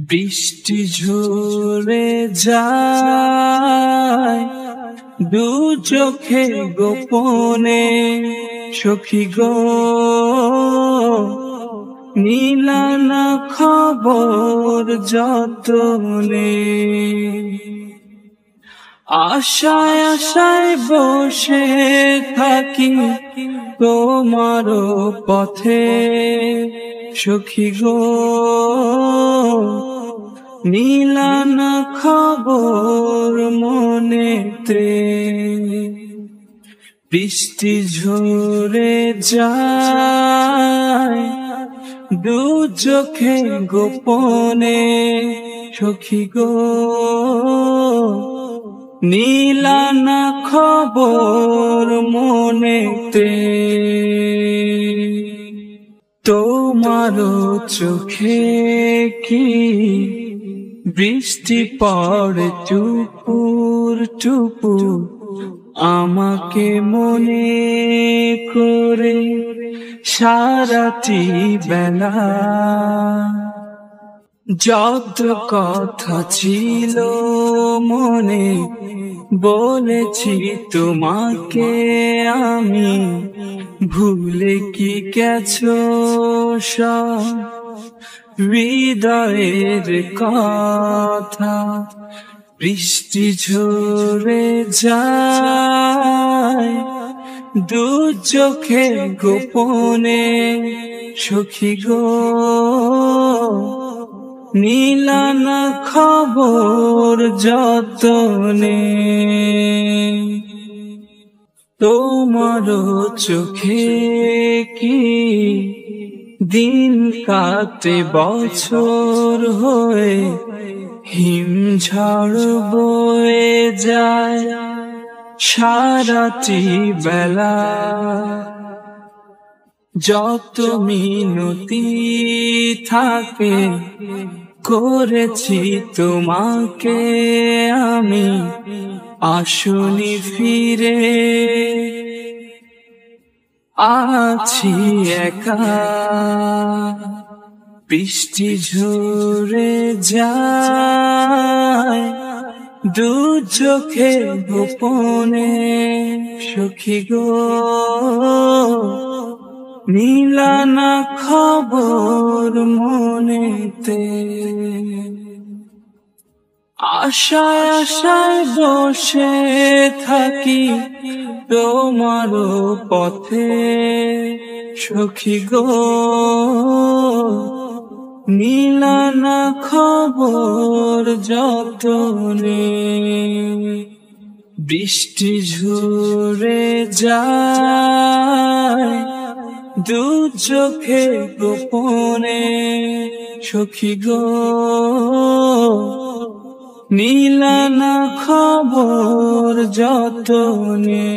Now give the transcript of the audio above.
বৃষ্টি ঝরে যায় দু চোখে গোপনে, সখী গো নিলানা খবর যতনে। আশায় আশায় বসে থাকি তোমার পথে, সখী গো নিলানা খবর মনেতে। বৃষ্টি ঝরে যায় দু চোখে গোপনে, সখী গো নিলানা খবর মনেতে। তোমার চোখে কি বৃষ্টি পড়ে টুপুর টুপুর, আমাকে মনে করে সারাটি বেলা। যত কথা ছিল মনে বলেছি তোমাকে আমি, ভুলে কি গেছো সব হৃদয়ের কথা। বৃষ্টি ঝরে যায় দু চোখে গোপনে, সখী গো নিলানা খবর যতনে। তোমার চোখে কি দিন কাটে বছর হয়ে, হিমঝড় বয়ে যায় সারাটি বেলা। যত মিনতি থাকে করেছি তোমাকে আমি, আসনি ফিরে আছি একা। বৃষ্টি ঝরে যায় দু চোখে গোপনে, সখী গো নিলানা খবর মনেতে। আশায় আশায় বসে থাকি তোমার পথে, সখী গো নিলানা খবর যতনে। বৃষ্টি ঝরে যায় দু চোখে গোপনে, সখী গো নিলানা খবর যতনে।